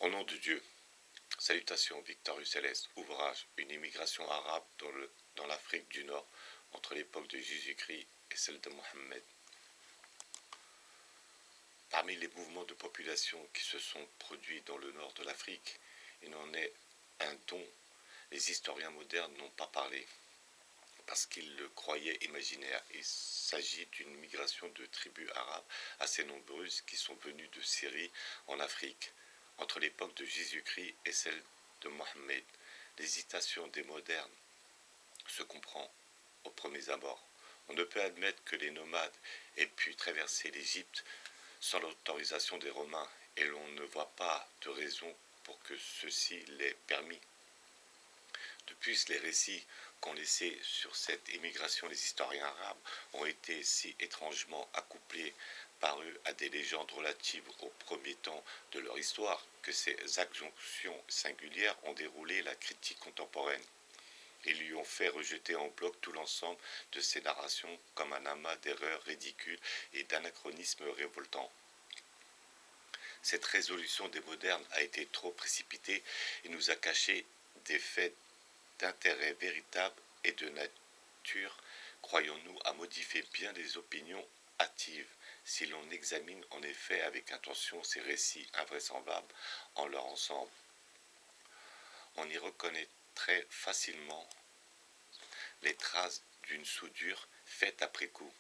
Au nom de Dieu, salutations Victorius Céleste, ouvrage, une immigration arabe dans l'Afrique du Nord entre l'époque de Jésus-Christ et celle de Mohammed. Parmi les mouvements de population qui se sont produits dans le nord de l'Afrique, il en est un dont les historiens modernes n'ont pas parlé, parce qu'ils le croyaient imaginaire. Il s'agit d'une migration de tribus arabes assez nombreuses qui sont venues de Syrie en Afrique, entre l'époque de Jésus-Christ et celle de Mohammed. L'hésitation des modernes se comprend au premier abord. On ne peut admettre que les nomades aient pu traverser l'Égypte sans l'autorisation des Romains, et l'on ne voit pas de raison pour que ceci l'ait permis. De plus, les récits qu'ont laissés sur cette immigration les historiens arabes ont été si étrangement accouplés par eux à des légendes relatives au premier temps de leur histoire que ces adjonctions singulières ont déroulé la critique contemporaine et lui ont fait rejeter en bloc tout l'ensemble de ces narrations comme un amas d'erreurs ridicules et d'anachronismes révoltants. Cette résolution des modernes a été trop précipitée et nous a caché des faits d'intérêt véritable et de nature, croyons-nous, à modifier bien les opinions hâtives, si l'on examine en effet avec attention ces récits invraisemblables en leur ensemble. On y reconnaîtrait facilement les traces d'une soudure faite après coup,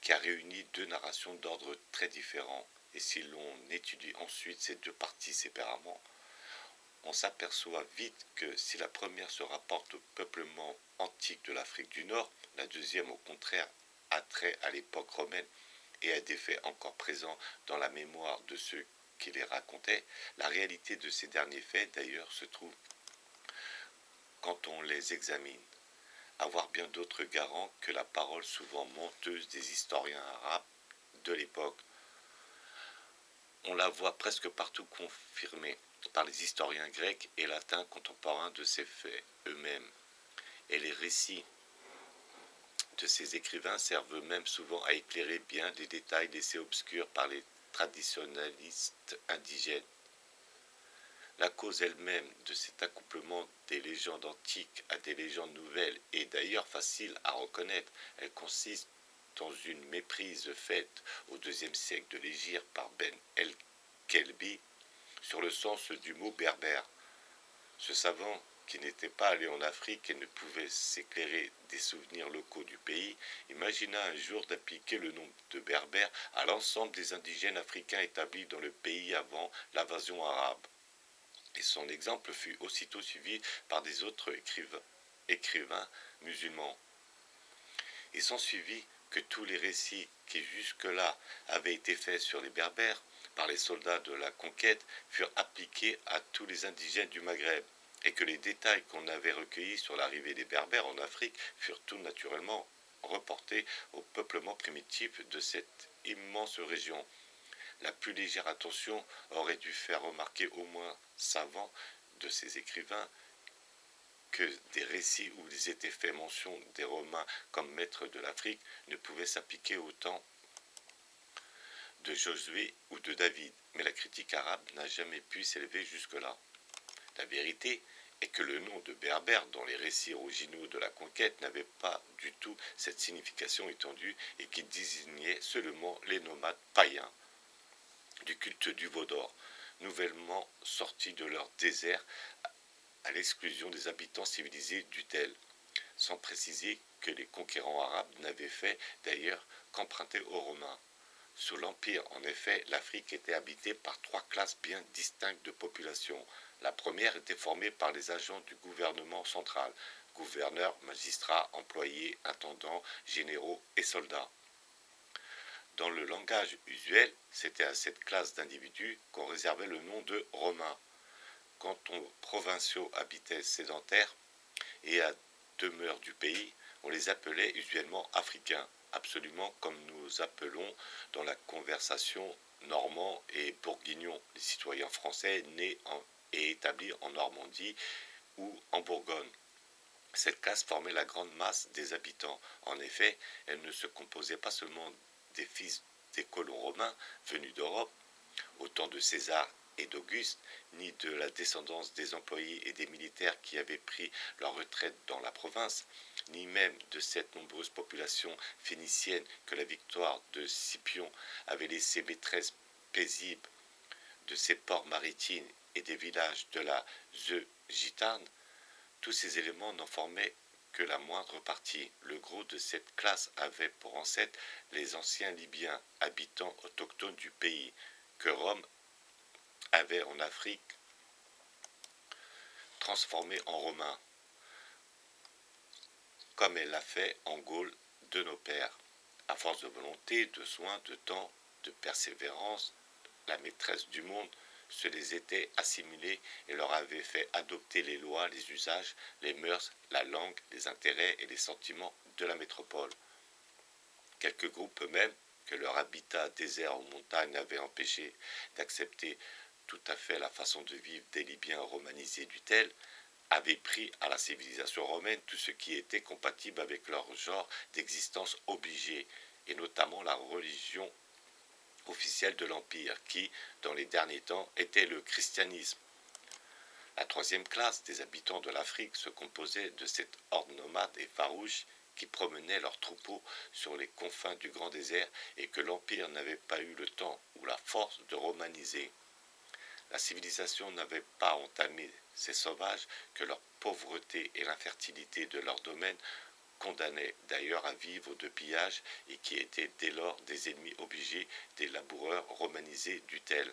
qui a réuni deux narrations d'ordre très différents, et si l'on étudie ensuite ces deux parties séparément, on s'aperçoit vite que si la première se rapporte au peuplement antique de l'Afrique du Nord, la deuxième au contraire a trait à l'époque romaine et à des faits encore présents dans la mémoire de ceux qui les racontaient. La réalité de ces derniers faits d'ailleurs se trouve, quand on les examine, avoir bien d'autres garants que la parole souvent menteuse des historiens arabes de l'époque. On la voit presque partout confirmée par les historiens grecs et latins contemporains de ces faits eux-mêmes. Et les récits de ces écrivains servent eux-mêmes souvent à éclairer bien des détails laissés obscurs par les traditionalistes indigènes. La cause elle-même de cet accouplement des légendes antiques à des légendes nouvelles est d'ailleurs facile à reconnaître. Elle consiste dans une méprise faite au IIe siècle de l'Hégire par Ben el-Kelbi sur le sens du mot berbère. Ce savant, qui n'était pas allé en Afrique et ne pouvait s'éclairer des souvenirs locaux du pays, imagina un jour d'appliquer le nom de berbère à l'ensemble des indigènes africains établis dans le pays avant l'invasion arabe. Et son exemple fut aussitôt suivi par des autres écrivains musulmans. Il s'ensuivit que tous les récits qui jusque-là avaient été faits sur les Berbères par les soldats de la conquête furent appliqués à tous les indigènes du Maghreb, et que les détails qu'on avait recueillis sur l'arrivée des Berbères en Afrique furent tout naturellement reportés au peuplement primitif de cette immense région. La plus légère attention aurait dû faire remarquer au moins savants de ces écrivains que des récits où il était fait mention des Romains comme maîtres de l'Afrique ne pouvaient s'appliquer au temps de Josué ou de David, mais la critique arabe n'a jamais pu s'élever jusque-là. La vérité est que le nom de berbère dans les récits originaux de la conquête n'avait pas du tout cette signification étendue et qui désignait seulement les nomades païens du culte du veau d'or, nouvellement sortis de leur désert à l'exclusion des habitants civilisés du Tel, sans préciser que les conquérants arabes n'avaient fait d'ailleurs qu'emprunter aux Romains. Sous l'Empire, en effet, l'Afrique était habitée par trois classes bien distinctes de population. La première était formée par les agents du gouvernement central, gouverneurs, magistrats, employés, intendants, généraux et soldats. Dans le langage usuel, c'était à cette classe d'individus qu'on réservait le nom de Romains. Quant aux provinciaux habitaient sédentaires et à demeure du pays, on les appelait usuellement Africains, absolument comme nous appelons dans la conversation Normands et Bourguignons, les citoyens français nés et établis en Normandie ou en Bourgogne. Cette classe formait la grande masse des habitants. En effet, elle ne se composait pas seulement des fils des colons romains venus d'Europe, au temps de César et d'Auguste, ni de la descendance des employés et des militaires qui avaient pris leur retraite dans la province, ni même de cette nombreuse population phénicienne que la victoire de Scipion avait laissée maîtresse paisible de ses ports maritimes et des villages de la Gitane, tous ces éléments n'en formaient que la moindre partie. Le gros de cette classe avait pour ancêtres les anciens Libyens, habitants autochtones du pays, que Rome avait en Afrique transformés en Romains, comme elle l'a fait en Gaule de nos pères. À force de volonté, de soins, de temps, de persévérance, la maîtresse du monde se les était assimilés et leur avait fait adopter les lois, les usages, les mœurs, la langue, les intérêts et les sentiments de la métropole. Quelques groupes eux-mêmes, que leur habitat désert ou montagne avait empêché d'accepter tout à fait la façon de vivre des Libyens romanisés du tel, avaient pris à la civilisation romaine tout ce qui était compatible avec leur genre d'existence obligée, et notamment la religion officielle de l'Empire, qui, dans les derniers temps, était le christianisme. La troisième classe des habitants de l'Afrique se composait de cette horde nomade et farouche qui promenaient leurs troupeaux sur les confins du grand désert et que l'Empire n'avait pas eu le temps ou la force de romaniser. La civilisation n'avait pas entamé ces sauvages que leur pauvreté et l'infertilité de leur domaine condamnaient d'ailleurs à vivre de pillage et qui étaient dès lors des ennemis obligés des laboureurs romanisés du tel.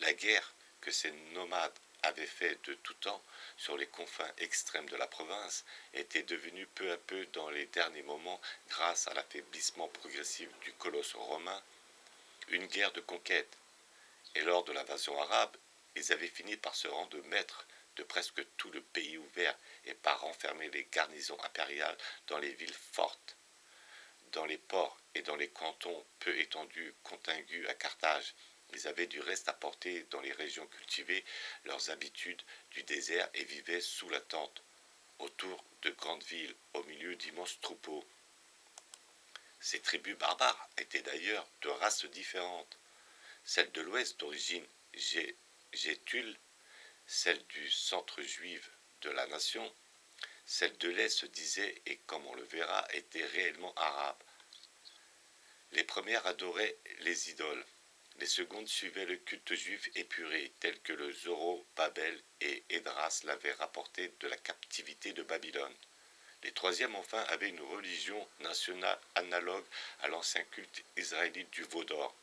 La guerre que ces nomades avaient fait de tout temps sur les confins extrêmes de la province était devenue peu à peu dans les derniers moments, grâce à l'affaiblissement progressif du colosse romain, une guerre de conquête. Et lors de l'invasion arabe, ils avaient fini par se rendre maîtres de presque tout le pays ouvert et par renfermer les garnisons impériales dans les villes fortes, dans les ports et dans les cantons peu étendus contigus à Carthage. Ils avaient du reste apporté dans les régions cultivées leurs habitudes du désert et vivaient sous la tente, autour de grandes villes, au milieu d'immenses troupeaux. Ces tribus barbares étaient d'ailleurs de races différentes. Celle de l'Ouest d'origine Gétule, celle du centre juive de la nation, celle de l'Est se disait, et comme on le verra, était réellement arabe. Les premières adoraient les idoles, les secondes suivaient le culte juif épuré, tel que le Zorobabel et Esdras l'avaient rapporté de la captivité de Babylone. Les troisièmes enfin avaient une religion nationale analogue à l'ancien culte israélite du veau d'or,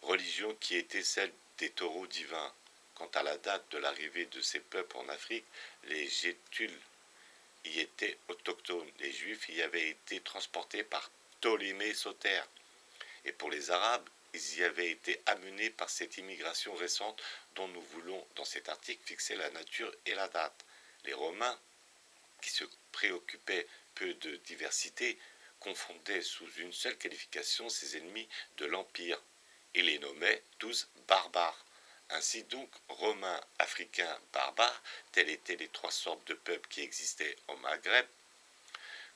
religion qui était celle des taureaux divins. Quant à la date de l'arrivée de ces peuples en Afrique, les Gétules y étaient autochtones. Les Juifs y avaient été transportés par Ptolémée Soter. Et pour les Arabes, ils y avaient été amenés par cette immigration récente dont nous voulons, dans cet article, fixer la nature et la date. Les Romains, qui se préoccupaient peu de diversité, confondaient sous une seule qualification ces ennemis de l'Empire et les nommaient tous barbares. Ainsi donc, Romains, Africains, barbares, telles étaient les trois sortes de peuples qui existaient au Maghreb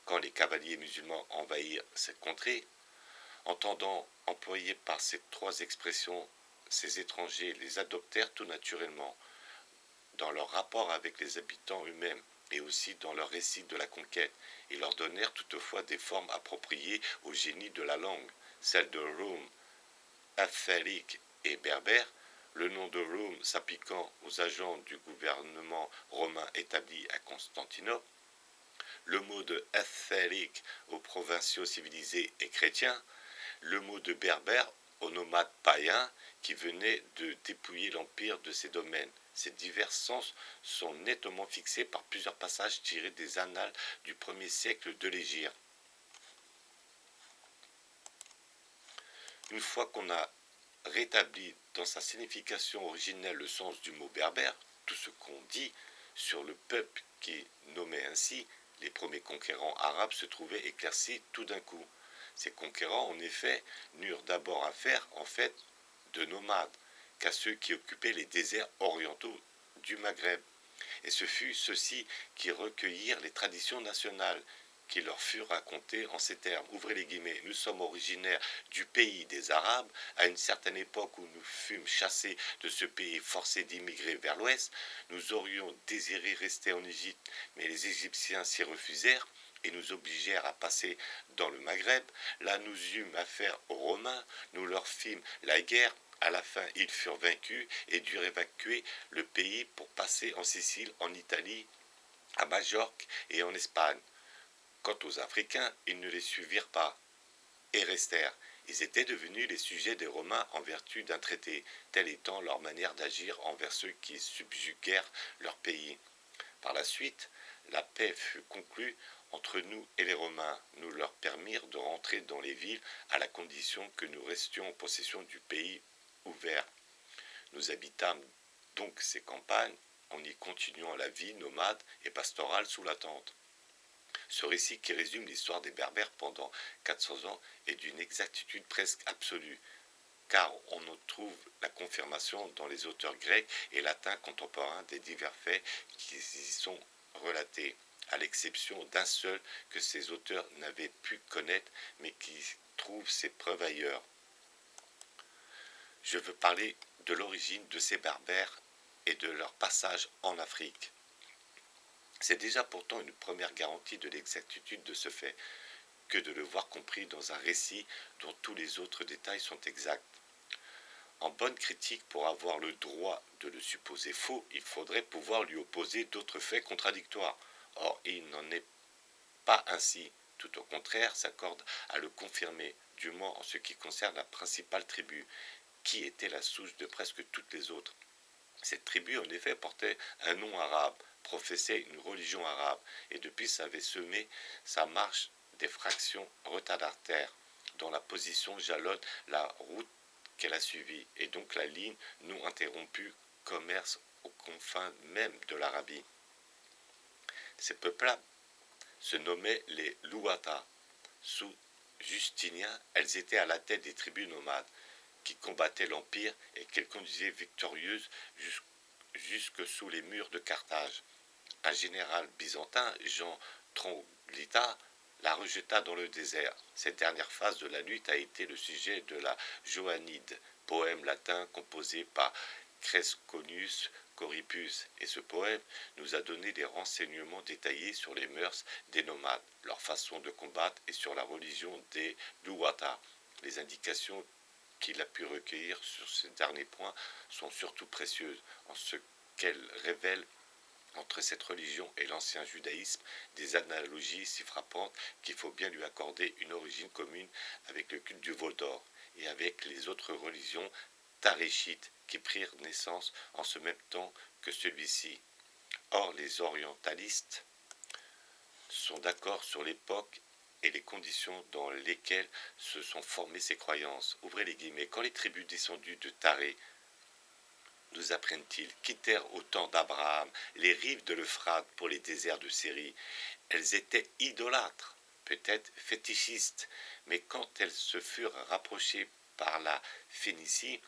quand les cavaliers musulmans envahirent cette contrée. Entendant employer par ces trois expressions, ces étrangers les adoptèrent tout naturellement dans leur rapport avec les habitants eux-mêmes et aussi dans leur récit de la conquête, et leur donnèrent toutefois des formes appropriées au génie de la langue, celle de Rome, Athalique et berbère, le nom de Rome s'appliquant aux agents du gouvernement romain établi à Constantinople, le mot de Athalique aux provinciaux civilisés et chrétiens, le mot de berbère aux nomades païens qui venaient de dépouiller l'Empire de ses domaines. Ces divers sens sont nettement fixés par plusieurs passages tirés des annales du 1er siècle de l'Hégire. Une fois qu'on a rétabli dans sa signification originelle le sens du mot berbère, tout ce qu'on dit sur le peuple qui est nommé ainsi, les premiers conquérants arabes se trouvaient éclaircis tout d'un coup. Ces conquérants, en effet, n'eurent d'abord affaire, en fait, de nomades, qu'à ceux qui occupaient les déserts orientaux du Maghreb. Et ce fut ceux-ci qui recueillirent les traditions nationales, qui leur fut raconté en ces termes. Ouvrez les guillemets. Nous sommes originaires du pays des Arabes. À une certaine époque où nous fûmes chassés de ce pays, forcés d'immigrer vers l'ouest, nous aurions désiré rester en Égypte, mais les Égyptiens s'y refusèrent et nous obligèrent à passer dans le Maghreb. Là, nous eûmes affaire aux Romains, nous leur fîmes la guerre. À la fin, ils furent vaincus et durent évacuer le pays pour passer en Sicile, en Italie, à Majorque et en Espagne. Quant aux Africains, ils ne les suivirent pas et restèrent. Ils étaient devenus les sujets des Romains en vertu d'un traité, telle étant leur manière d'agir envers ceux qui subjuguèrent leur pays. Par la suite, la paix fut conclue entre nous et les Romains. Nous leur permirent de rentrer dans les villes à la condition que nous restions en possession du pays ouvert. Nous habitâmes donc ces campagnes en y continuant la vie nomade et pastorale sous la tente. Ce récit qui résume l'histoire des Berbères pendant 400 ans est d'une exactitude presque absolue, car on en trouve la confirmation dans les auteurs grecs et latins contemporains des divers faits qui y sont relatés, à l'exception d'un seul que ces auteurs n'avaient pu connaître, mais qui trouve ses preuves ailleurs. Je veux parler de l'origine de ces Berbères et de leur passage en Afrique. C'est déjà pourtant une première garantie de l'exactitude de ce fait, que de le voir compris dans un récit dont tous les autres détails sont exacts. En bonne critique, pour avoir le droit de le supposer faux, il faudrait pouvoir lui opposer d'autres faits contradictoires. Or, il n'en est pas ainsi. Tout au contraire, s'accorde à le confirmer, du moins en ce qui concerne la principale tribu, qui était la souche de presque toutes les autres. Cette tribu, en effet, portait un nom arabe, professait une religion arabe, et depuis ça avait semé sa marche des fractions retardataires, dont la position jalonne la route qu'elle a suivie, et donc la ligne non interrompue commerce aux confins même de l'Arabie. Ces peuples-là se nommaient les Louata. Sous Justinien, elles étaient à la tête des tribus nomades, qui combattaient l'Empire et qu'elles conduisaient victorieuses jusque sous les murs de Carthage. Un général byzantin, Jean Tronglita, la rejeta dans le désert. Cette dernière phase de la lutte a été le sujet de la Johannide, poème latin composé par Cresconius Coripus, et ce poème nous a donné des renseignements détaillés sur les mœurs des nomades, leur façon de combattre et sur la religion des Luwata. Les indications qu'il a pu recueillir sur ces derniers points sont surtout précieuses en ce qu'elles révèlent entre cette religion et l'ancien judaïsme des analogies si frappantes qu'il faut bien lui accorder une origine commune avec le culte du veau d'or et avec les autres religions taréchites qui prirent naissance en ce même temps que celui-ci. Or, les orientalistes sont d'accord sur l'époque et les conditions dans lesquelles se sont formées ces croyances. Ouvrez les guillemets. Quand les tribus descendues de Taré, nous apprennent-ils, quittèrent au temps d'Abraham les rives de l'Euphrate pour les déserts de Syrie, elles étaient idolâtres, peut-être fétichistes, mais quand elles se furent rapprochées par la Phénicie,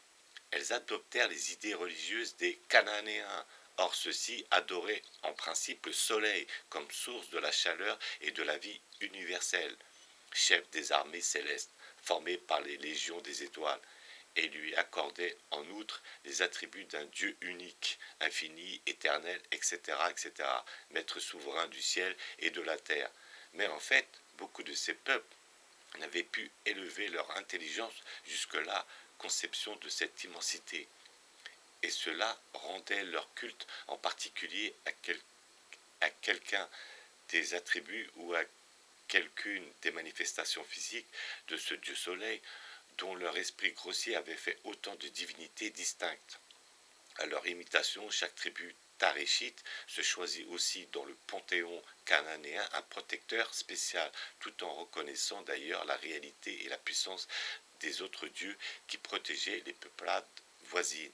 elles adoptèrent les idées religieuses des Cananéens. Or, ceux-ci adoraient en principe le soleil comme source de la chaleur et de la vie universelle, chef des armées célestes, formé par les légions des étoiles, et lui accordaient en outre les attributs d'un Dieu unique, infini, éternel, etc., etc., maître souverain du ciel et de la terre. Mais en fait, beaucoup de ces peuples n'avaient pu élever leur intelligence jusque-là, conception de cette immensité. Et cela rendait leur culte en particulier à quelqu'un des attributs ou à quelqu'une des manifestations physiques de ce Dieu soleil dont leur esprit grossier avait fait autant de divinités distinctes. À leur imitation, chaque tribu taréchite se choisit aussi dans le panthéon cananéen un protecteur spécial, tout en reconnaissant d'ailleurs la réalité et la puissance des autres dieux qui protégeaient les peuplades voisines.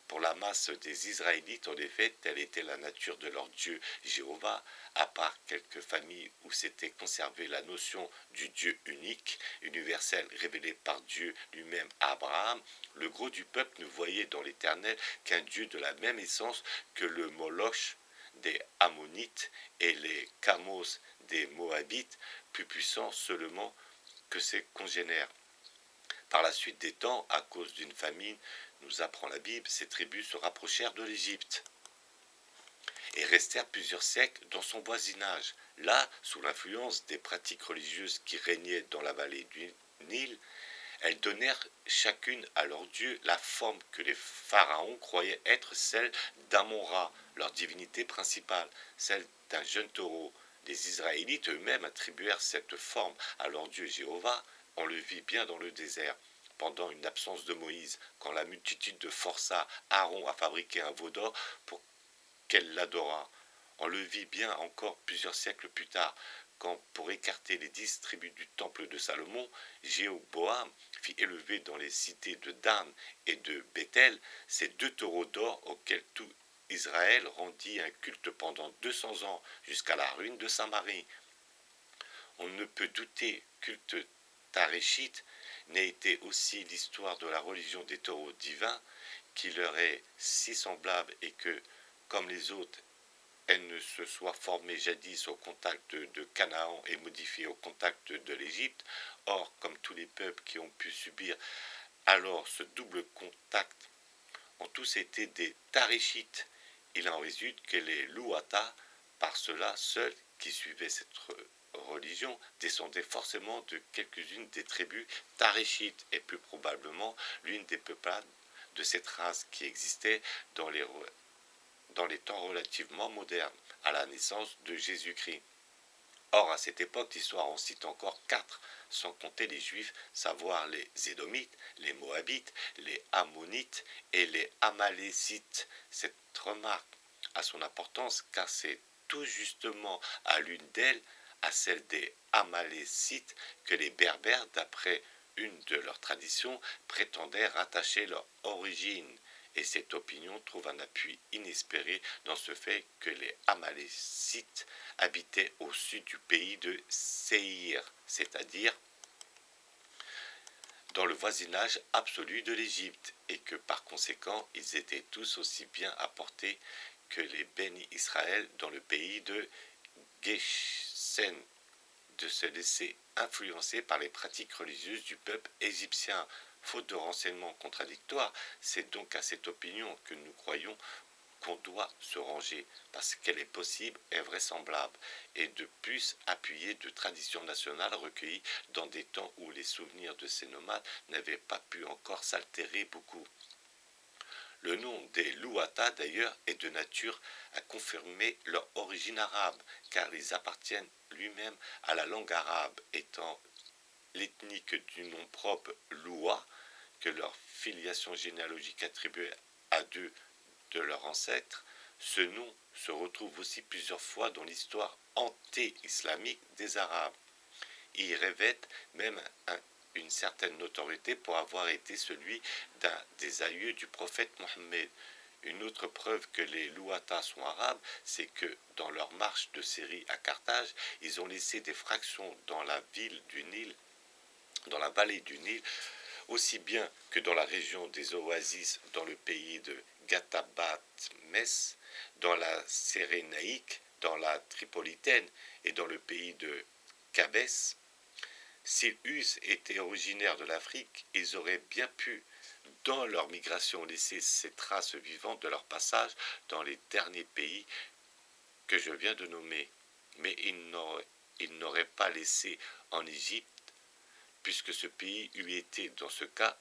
Pour la masse des Israélites, en effet, telle était la nature de leur Dieu Jéhovah, à part quelques familles où s'était conservée la notion du Dieu unique, universel, révélé par Dieu lui-même à Abraham, le gros du peuple ne voyait dans l'Éternel qu'un Dieu de la même essence que le Moloch des Ammonites et les Camos des Moabites, plus puissants seulement que ses congénères. Par la suite des temps, à cause d'une famine, nous apprend la Bible, ces tribus se rapprochèrent de l'Égypte et restèrent plusieurs siècles dans son voisinage. Là, sous l'influence des pratiques religieuses qui régnaient dans la vallée du Nil, elles donnèrent chacune à leur dieu la forme que les pharaons croyaient être celle d'Amon-Ra, leur divinité principale, celle d'un jeune taureau. Les Israélites eux-mêmes attribuèrent cette forme à leur dieu Jéhovah. On le vit bien dans le désert. Pendant une absence de Moïse, quand la multitude de força Aaron à fabriquer un veau d'or pour qu'elle l'adorât. On le vit bien encore plusieurs siècles plus tard, quand, pour écarter les 10 tribus du temple de Salomon, Jéroboam fit élever dans les cités de Dan et de Béthel ces 2 taureaux d'or auxquels tout Israël rendit un culte pendant 200 ans, jusqu'à la ruine de Samarie. On ne peut douter culte taréchite n'ait été aussi l'histoire de la religion des taureaux divins, qui leur est si semblable et que, comme les autres, elle ne se soit formée jadis au contact de Canaan et modifiée au contact de l'Égypte. Or, comme tous les peuples qui ont pu subir alors ce double contact ont tous été des taréchites, il en résulte que les Louata, par cela seuls qui suivaient cette religion, descendaient forcément de quelques-unes des tribus taréchites et plus probablement l'une des peuplades de cette race qui existait dans les temps relativement modernes, à la naissance de Jésus-Christ. Or, à cette époque, l'histoire en cite encore 4, sans compter les Juifs, savoir les Édomites, les Moabites, les Ammonites et les Amalécites. Cette remarque a son importance car c'est tout justement à l'une d'elles, à celle des Amalécites, que les Berbères, d'après une de leurs traditions, prétendaient rattacher leur origine. Et cette opinion trouve un appui inespéré dans ce fait que les Amalécites habitaient au sud du pays de Séhir, c'est-à-dire dans le voisinage absolu de l'Égypte, et que par conséquent ils étaient tous aussi bien à portée que les bénis Israël dans le pays de Géshen, de se laisser influencer par les pratiques religieuses du peuple égyptien. Faute de renseignements contradictoires, c'est donc à cette opinion que nous croyons qu'on doit se ranger, parce qu'elle est possible et vraisemblable, et de plus appuyée de traditions nationales recueillies dans des temps où les souvenirs de ces nomades n'avaient pas pu encore s'altérer beaucoup. Le nom des Louata, d'ailleurs, est de nature à confirmer leur origine arabe, car ils appartiennent lui-même à la langue arabe, étant l'ethnique du nom propre Loua, que leur filiation généalogique attribuée à 2 de leurs ancêtres. Ce nom se retrouve aussi plusieurs fois dans l'histoire anté-islamique des Arabes. Il revêt même une certaine notoriété pour avoir été celui d'un des aïeux du prophète Mohammed. Une autre preuve que les Louata sont arabes, c'est que dans leur marche de Syrie à Carthage, ils ont laissé des fractions dans la ville du Nil, dans la vallée du Nil, aussi bien que dans la région des oasis dans le pays de Gatabat-Mès, dans la Cyrénaïque, dans la Tripolitaine et dans le pays de Cabès. S'ils eussent été originaires de l'Afrique, ils auraient bien pu, dans leur migration, laisser ces traces vivantes de leur passage dans les derniers pays que je viens de nommer. Mais ils n'auraient pas laissé en Égypte, puisque ce pays eût été, dans ce cas,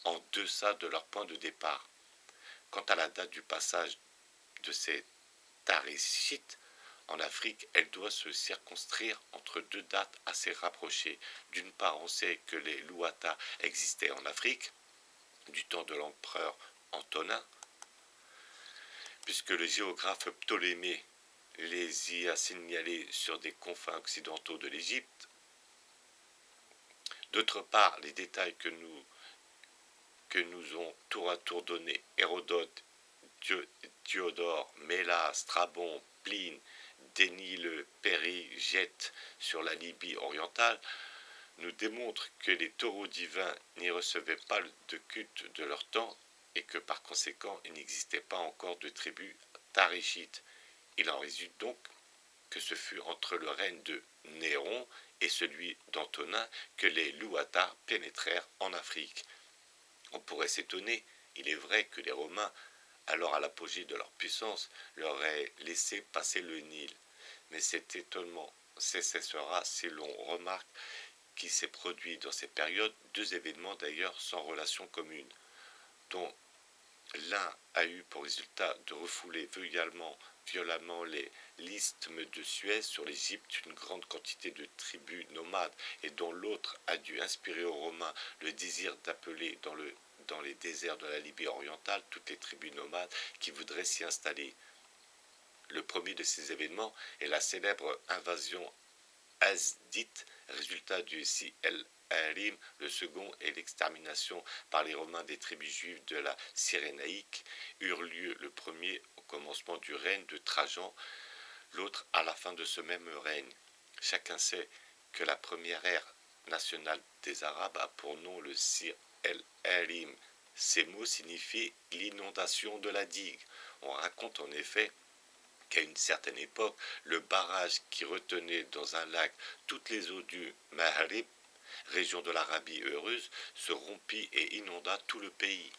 en deçà de leur point de départ. Quant à la date du passage de ces taréchites en Afrique, elle doit se circonscrire entre 2 dates assez rapprochées. D'une part, on sait que les Louata existaient en Afrique, du temps de l'empereur Antonin, puisque le géographe Ptolémée les y a signalés sur des confins occidentaux de l'Égypte. D'autre part, les détails que nous ont tour à tour donné Hérodote, Théodore, Mélas, Strabon, Pline, Denis le Périgète sur la Libye orientale, nous démontrent que les taureaux divins n'y recevaient pas de culte de leur temps et que par conséquent il n'existait pas encore de tribu taréchite. Il en résulte donc que ce fut entre le règne de Néron et celui d'Antonin que les Louatars pénétrèrent en Afrique. On pourrait s'étonner, il est vrai que les Romains, alors à l'apogée de leur puissance, leur aient laissé passer le Nil. Mais cet étonnement cessera si l'on remarque qu'il s'est produit dans ces périodes deux événements d'ailleurs sans relation commune, dont l'un a eu pour résultat de refouler violemment l'isthme de Suez sur l'Égypte une grande quantité de tribus nomades et dont l'autre a dû inspirer aux Romains le désir d'appeler dans les déserts de la Libye orientale toutes les tribus nomades qui voudraient s'y installer. Le premier de ces événements est la célèbre invasion Hasdite, résultat du Sil-Arim. Le second est l'extermination par les Romains des tribus juives de la Cyrénaïque, eurent lieu le premier au commencement du règne de Trajan, l'autre à la fin de ce même règne. Chacun sait que la première ère nationale des Arabes a pour nom le Sil-Arim. Ces mots signifient l'inondation de la digue. On raconte en effet qu'à une certaine époque, le barrage qui retenait dans un lac toutes les eaux du Maghreb, région de l'Arabie heureuse, se rompit et inonda tout le pays.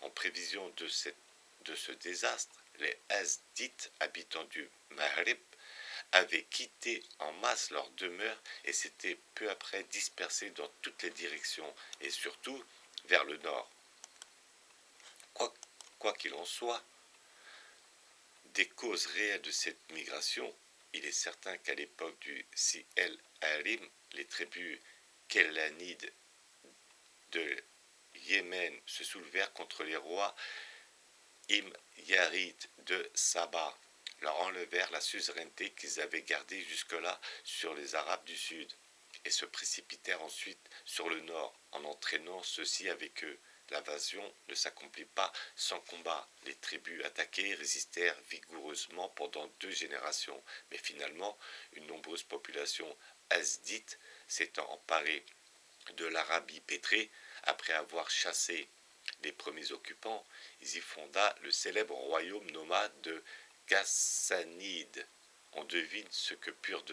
En prévision de ce désastre, les Hasdites, habitants du Maghreb, avaient quitté en masse leur demeure et s'étaient peu après dispersés dans toutes les directions et surtout vers le nord. Quoi qu'il en soit, des causes réelles de cette migration, il est certain qu'à l'époque du Sil-Arim, les tribus kélanides de Yémen se soulevèrent contre les rois Himyarites de Saba, leur enlevèrent la suzeraineté qu'ils avaient gardée jusque-là sur les Arabes du Sud, et se précipitèrent ensuite sur le nord, en entraînant ceux-ci avec eux. L'invasion ne s'accomplit pas sans combat. Les tribus attaquées résistèrent vigoureusement pendant 2 générations, mais finalement, une nombreuse population hasdite s'étant emparée de l'Arabie pétrée, après avoir chassé les premiers occupants, ils y fonda le célèbre royaume nomade de Ghassanide. On devine ce que purent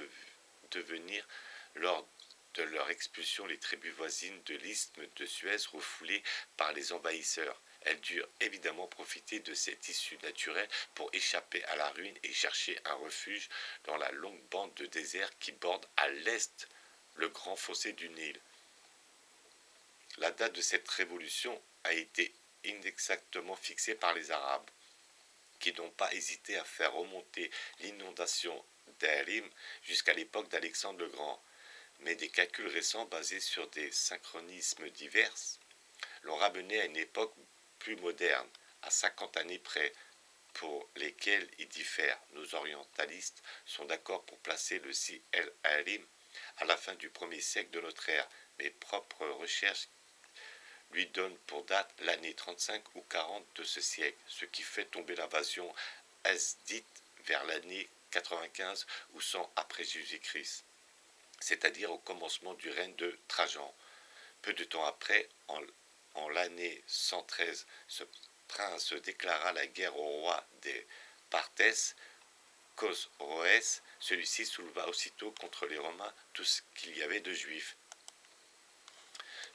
devenir lors de leur expulsion les tribus voisines de l'isthme de Suez refoulées par les envahisseurs. Elles durent évidemment profiter de cette issue naturelle pour échapper à la ruine et chercher un refuge dans la longue bande de désert qui borde à l'est le grand fossé du Nil. La date de cette révolution a été inexactement fixée par les Arabes, qui n'ont pas hésité à faire remonter l'inondation d'Arim jusqu'à l'époque d'Alexandre le Grand. Mais des calculs récents basés sur des synchronismes divers l'ont ramené à une époque plus moderne, à 50 années près, pour lesquels ils diffèrent. Nos orientalistes sont d'accord pour placer le Sil-Arim à la fin du 1er siècle de notre ère. Mes propres recherches lui donnent pour date l'année 35 ou 40 de ce siècle, ce qui fait tomber l'invasion hasdite vers l'année 95 ou 100 après Jésus-Christ, c'est-à-dire au commencement du règne de Trajan. Peu de temps après, en l'année 113, ce prince déclara la guerre au roi des Parthes, Cosroès. Celui-ci souleva aussitôt contre les Romains tout ce qu'il y avait de juifs.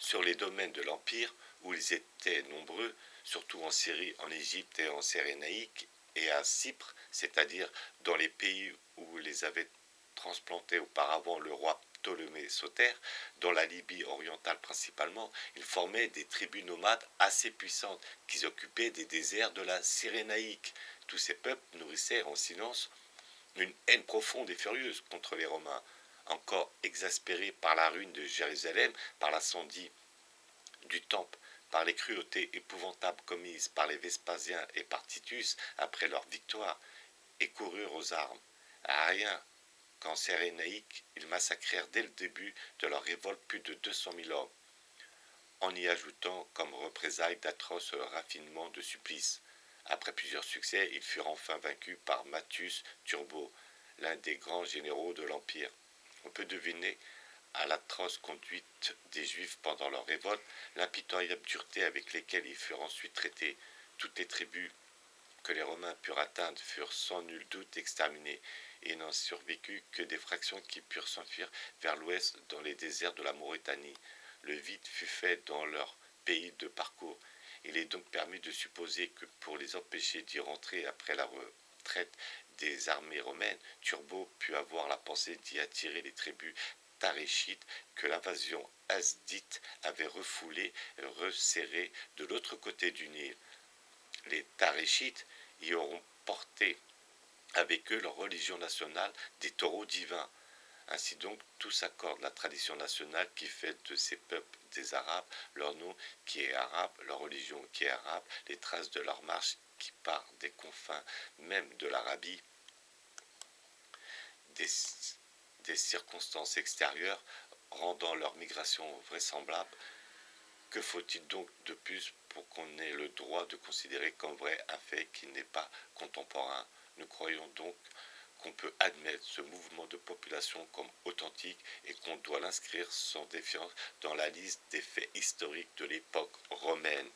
Sur les domaines de l'Empire, où ils étaient nombreux, surtout en Syrie, en Égypte et en Cyrénaïque, et à Cypre, c'est-à-dire dans les pays où les avait transplantés auparavant le roi Ptolémée Soter, dans la Libye orientale principalement, ils formaient des tribus nomades assez puissantes qui occupaient des déserts de la Cyrénaïque. Tous ces peuples nourrissaient en silence une haine profonde et furieuse contre les Romains, encore exaspérés par la ruine de Jérusalem, par l'incendie du temple, par les cruautés épouvantables commises par les Vespasiens et par Titus après leur victoire, et coururent aux armes. À rien qu'en Cyrénaïque, ils massacrèrent dès le début de leur révolte plus de 200 000 hommes, en y ajoutant comme représailles d'atroces raffinements de supplices. Après plusieurs succès, ils furent enfin vaincus par Mattius Turbo, l'un des grands généraux de l'Empire. On peut deviner à l'atroce conduite des Juifs pendant leur révolte l'impitoyable dureté avec laquelle ils furent ensuite traités. Toutes les tribus que les Romains purent atteindre furent sans nul doute exterminés, et n'en survécut que des fractions qui purent s'enfuir vers l'ouest dans les déserts de la Mauritanie. Le vide fut fait dans leur pays de parcours. Il est donc permis de supposer que pour les empêcher d'y rentrer après la retraite des armées romaines, Turbo put avoir la pensée d'y attirer les tribus taréchites que l'invasion hasdite avait refoulées et resserrées de l'autre côté du Nil. Les taréchites y auront porté avec eux leur religion nationale des taureaux divins. Ainsi donc, tous accordent la tradition nationale qui fait de ces peuples des Arabes leur nom qui est arabe, leur religion qui est arabe, les traces de leur marche qui part des confins même de l'Arabie, des, des circonstances extérieures rendant leur migration vraisemblable. Que faut-il donc de plus pour qu'on ait le droit de considérer comme vrai un fait qui n'est pas contemporain? Nous croyons donc qu'on peut admettre ce mouvement de population comme authentique et qu'on doit l'inscrire sans défiance dans la liste des faits historiques de l'époque romaine.